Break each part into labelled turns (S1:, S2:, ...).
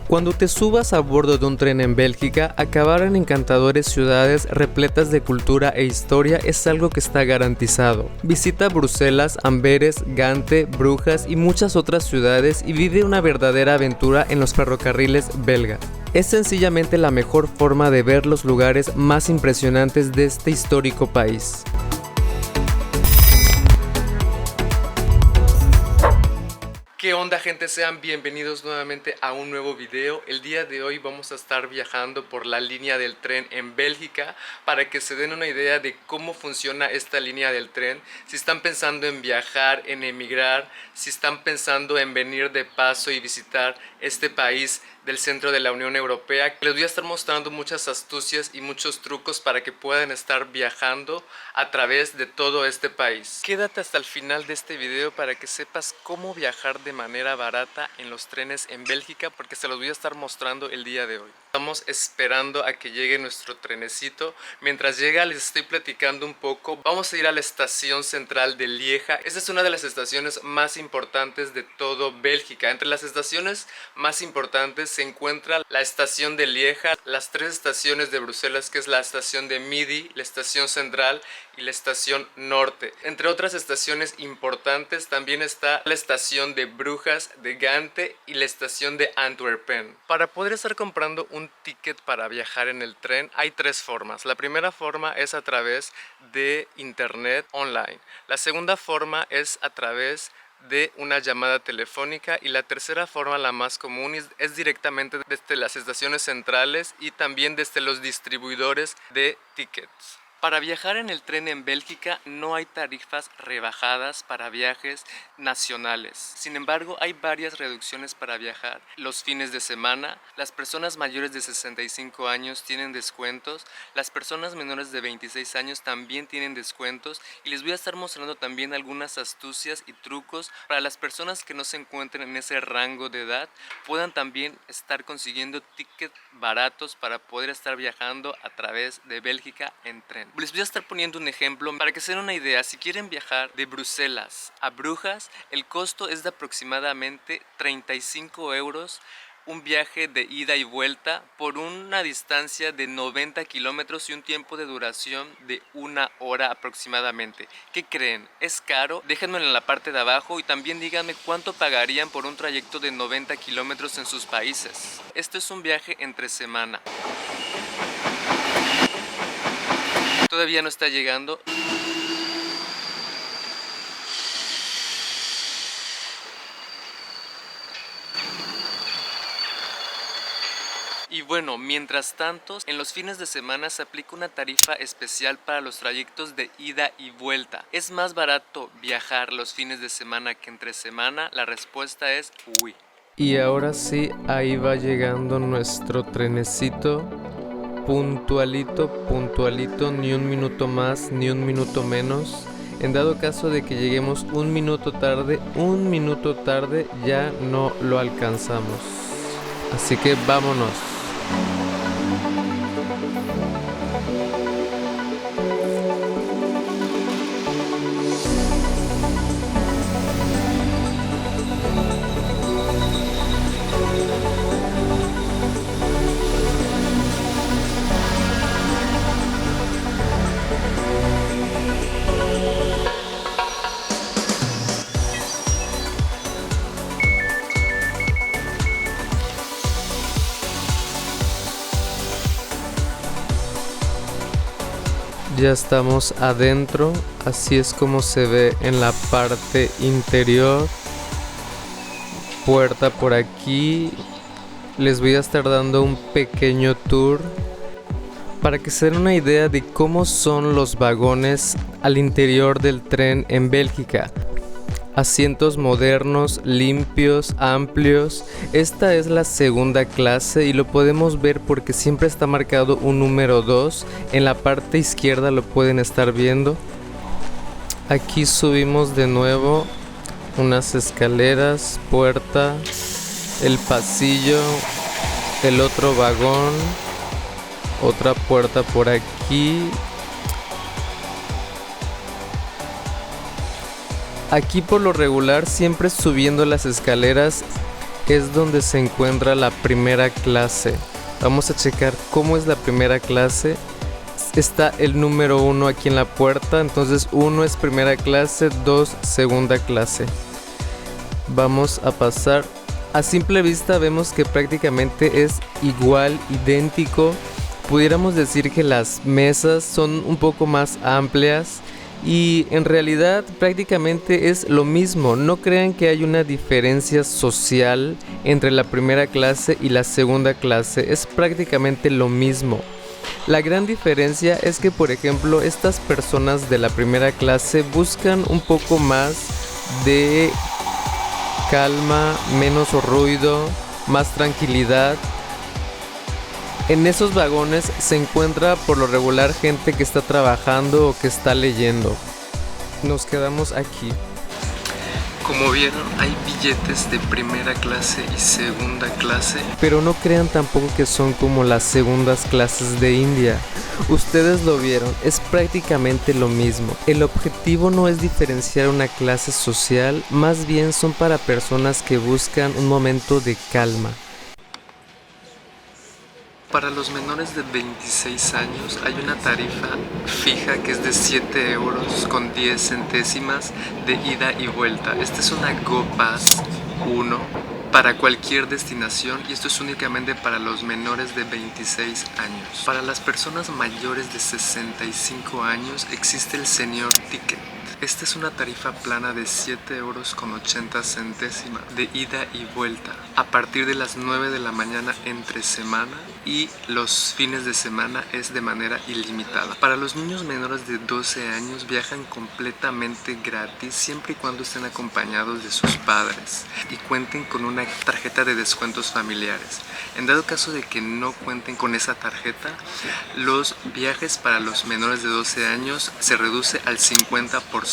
S1: Cuando te subas a bordo de un tren en Bélgica, acabar en encantadores ciudades repletas de cultura e historia es algo que está garantizado. Visita Bruselas, Amberes, Gante, Brujas y muchas otras ciudades y vive una verdadera aventura en los ferrocarriles belgas. Es sencillamente la mejor forma de ver los lugares más impresionantes de este histórico país. ¿Qué onda, gente? Sean bienvenidos nuevamente a un nuevo video. El día de hoy vamos a estar viajando por la línea del tren en Bélgica para que se den una idea de cómo funciona esta línea del tren. Si están pensando en viajar, en emigrar, si están pensando en venir de paso y visitar este país del centro de la Unión Europea, les voy a estar mostrando muchas astucias y muchos trucos para que puedan estar viajando a través de todo este país. Quédate hasta el final de este video para que sepas cómo viajar de manera barata en los trenes en Bélgica, porque se los voy a estar mostrando el día de hoy. Estamos esperando a que llegue nuestro trenecito. Mientras llega les estoy platicando un poco. Vamos a ir a la estación central de Lieja. Esta es una de las estaciones más importantes de todo Bélgica. Entre las estaciones más importantes se encuentra la estación de Lieja, las tres estaciones de Bruselas, que es la estación de Midi, la estación central y la estación norte. Entre otras estaciones importantes también está la estación de Brujas, de Gante y la estación de Antwerpen. Para poder estar comprando un ticket para viajar en el tren hay tres formas. La primera forma es a través de internet online. La segunda forma es a través de una llamada telefónica y la tercera forma, la más común, es directamente desde las estaciones centrales y también desde los distribuidores de tickets. Para viajar en el tren en Bélgica no hay tarifas rebajadas para viajes nacionales. Sin embargo, hay varias reducciones para viajar los fines de semana. Las personas mayores de 65 años tienen descuentos. Las personas menores de 26 años también tienen descuentos. Y les voy a estar mostrando también algunas astucias y trucos para las personas que no se encuentren en ese rango de edad, puedan también estar consiguiendo tickets baratos para poder estar viajando a través de Bélgica en tren. Les voy a estar poniendo un ejemplo para que se den una idea. Si quieren viajar de Bruselas a Brujas, el costo es de aproximadamente 35 euros, un viaje de ida y vuelta por una distancia de 90 kilómetros y un tiempo de duración de 1 hora aproximadamente. ¿Qué creen? ¿Es caro? Déjenmelo en la parte de abajo y también díganme cuánto pagarían por un trayecto de 90 kilómetros en sus países. Esto es un viaje entre semana. Todavía no está llegando. Y bueno, mientras tanto, en los fines de semana se aplica una tarifa especial para los trayectos de ida y vuelta. ¿Es más barato viajar los fines de semana que entre semana? La respuesta es uy. Y ahora sí, ahí va llegando nuestro trenecito. Puntualito, puntualito, ni un minuto más, ni un minuto menos. En dado caso de que lleguemos un minuto tarde, ya no lo alcanzamos. Así que vámonos. Ya estamos adentro, así es como se ve en la parte interior. Puerta por aquí. Les voy a estar dando un pequeño tour para que se den una idea de cómo son los vagones al interior del tren en Bélgica. Asientos modernos, limpios, amplios. Esta es la segunda clase y lo podemos ver porque siempre está marcado un número 2. En la parte izquierda lo pueden estar viendo. Aquí subimos de nuevo unas escaleras, puerta, el pasillo, el otro vagón, otra puerta por aquí. Aquí por lo regular siempre subiendo las escaleras es donde se encuentra la primera clase. Vamos a checar cómo es la primera clase. Está el número 1 aquí en la puerta, entonces 1 es primera clase, 2 segunda clase. Vamos a pasar. A simple vista vemos que prácticamente es igual, idéntico. Pudiéramos decir que las mesas son un poco más amplias y en realidad prácticamente es lo mismo. No crean que hay una diferencia social entre la primera clase y la segunda clase. Es prácticamente lo mismo. La gran diferencia es que, por ejemplo, estas personas de la primera clase buscan un poco más de calma, menos ruido, más tranquilidad. En esos vagones se encuentra por lo regular gente que está trabajando o que está leyendo. Nos quedamos aquí. Como vieron, hay billetes de primera clase y segunda clase. Pero no crean tampoco que son como las segundas clases de India. Ustedes lo vieron, es prácticamente lo mismo. El objetivo no es diferenciar una clase social, más bien son para personas que buscan un momento de calma. Para los menores de 26 años hay una tarifa fija que es de 7 euros con 10 centésimas de ida y vuelta. Esta es una Go Pass 1 para cualquier destinación y esto es únicamente para los menores de 26 años. Para las personas mayores de 65 años existe el Senior Ticket. Esta es una tarifa plana de 7 euros con 80 centésimas de ida y vuelta a partir de las 9 de la mañana entre semana y los fines de semana es de manera ilimitada. Para los niños menores de 12 años viajan completamente gratis siempre y cuando estén acompañados de sus padres y cuenten con una tarjeta de descuentos familiares. En dado caso de que no cuenten con esa tarjeta, los viajes para los menores de 12 años se reduce al 50%.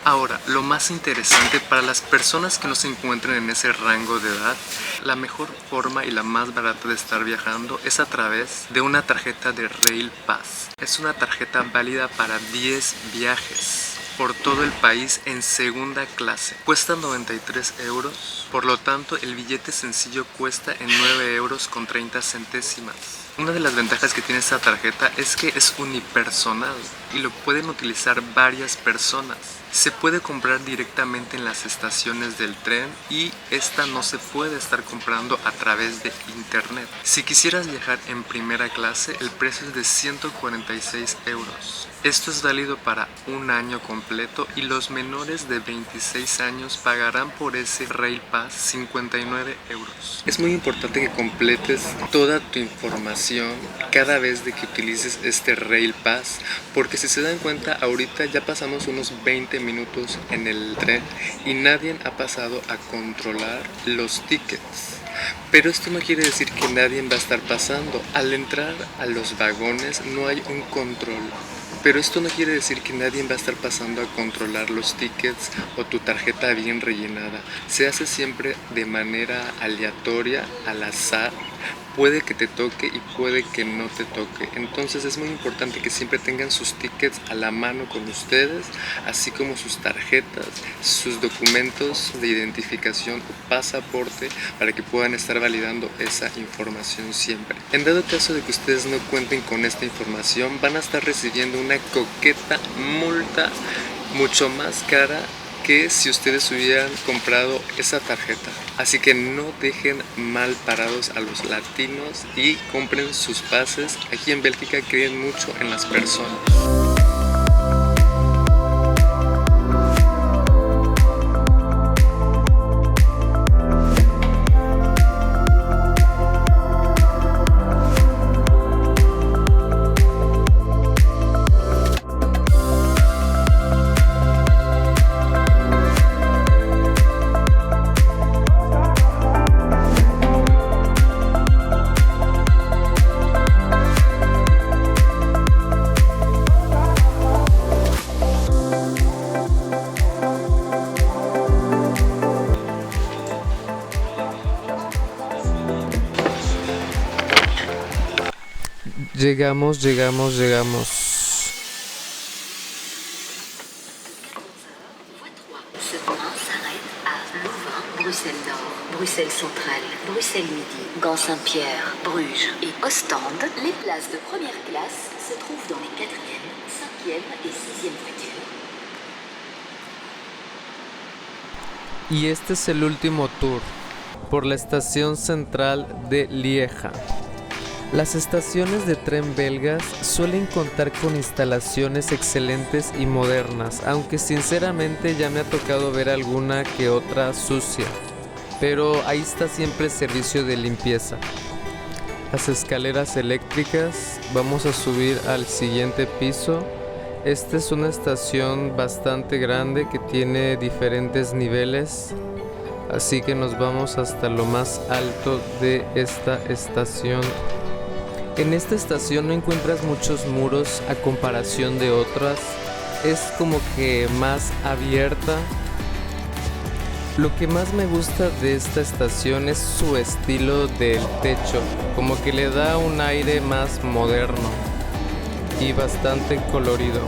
S1: Ahora, lo más interesante para las personas que no se encuentren en ese rango de edad, la mejor forma y la más barata de estar viajando es a través de una tarjeta de Rail Pass. Es una tarjeta válida para 10 viajes por todo el país en segunda clase. Cuesta 93 euros, por lo tanto el billete sencillo cuesta en 9 euros con 30 centésimas. Una de las ventajas que tiene esta tarjeta es que es unipersonal y lo pueden utilizar varias personas. Se puede comprar directamente en las estaciones del tren y esta no se puede estar comprando a través de internet. Si quisieras viajar en primera clase, el precio es de 146 euros. Esto es válido para un año completo y los menores de 26 años pagarán por ese Rail Pass 59 euros. Es muy importante que completes toda tu información cada vez de que utilices este Rail Pass, porque si se dan cuenta, ahorita ya pasamos unos 20 minutos en el tren y nadie ha pasado a controlar los tickets. Pero esto no quiere decir que nadie va a estar pasando. Al entrar a los vagones no hay un control. Pero esto no quiere decir que nadie va a estar pasando a controlar los tickets o tu tarjeta bien rellenada. Se hace siempre de manera aleatoria, al azar. Puede que te toque y puede que no te toque. Entonces es muy importante que siempre tengan sus tickets a la mano con ustedes, así como sus tarjetas, sus documentos de identificación o pasaporte, para que puedan estar validando esa información siempre. En dado caso de que ustedes no cuenten con esta información, van a estar recibiendo una coqueta multa mucho más cara que si ustedes hubieran comprado esa tarjeta. Así que no dejen mal parados a los latinos y compren sus pases. Aquí en Bélgica creen mucho en las personas. Llegamos.
S2: Ce train s'arrête à Louvain, Bruxelles Nord, Bruxelles centrale, Bruxelles-Midi, Gand-Saint-Pierre, Bruges et Ostende, les places de première classe se trouvent dans les 4e, 5e et 6e voitures.
S1: Y este es el último tour por la estación central de Lieja. Las estaciones de tren belgas suelen contar con instalaciones excelentes y modernas, aunque sinceramente ya me ha tocado ver alguna que otra sucia, pero ahí está siempre el servicio de limpieza. Las escaleras eléctricas, vamos a subir al siguiente piso. Esta es una estación bastante grande que tiene diferentes niveles, así que nos vamos hasta lo más alto de esta estación. En esta estación no encuentras muchos muros a comparación de otras, es como que más abierta. Lo que más me gusta de esta estación es su estilo del techo, como que le da un aire más moderno y bastante colorido.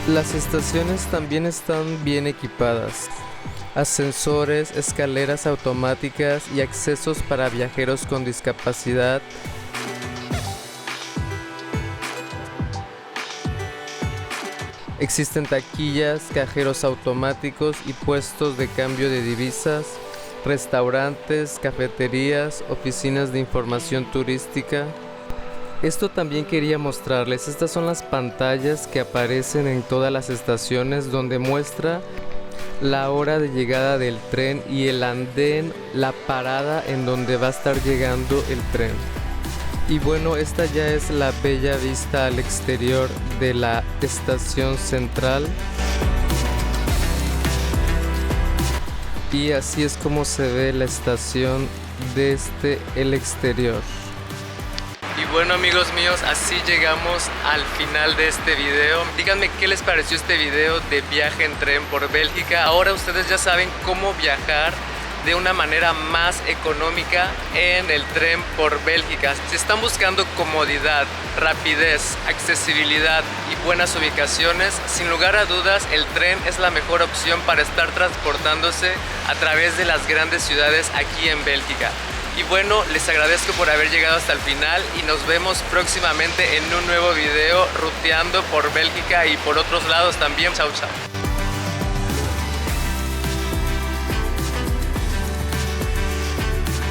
S1: Las estaciones también están bien equipadas. Ascensores, escaleras automáticas y accesos para viajeros con discapacidad. Existen taquillas, cajeros automáticos y puestos de cambio de divisas, restaurantes, cafeterías, oficinas de información turística. Esto también quería mostrarles, estas son las pantallas que aparecen en todas las estaciones donde muestra la hora de llegada del tren y el andén, la parada en donde va a estar llegando el tren. Y bueno, esta ya es la bella vista al exterior de la estación central. Y así es como se ve la estación desde el exterior. Y bueno, amigos míos, así llegamos al final de este video. Díganme qué les pareció este video de viaje en tren por Bélgica. Ahora ustedes ya saben cómo viajar de una manera más económica en el tren por Bélgica. Si están buscando comodidad, rapidez, accesibilidad y buenas ubicaciones, sin lugar a dudas el tren es la mejor opción para estar transportándose a través de las grandes ciudades aquí en Bélgica. Y bueno, les agradezco por haber llegado hasta el final y nos vemos próximamente en un nuevo video ruteando por Bélgica y por otros lados también. Chau, chau.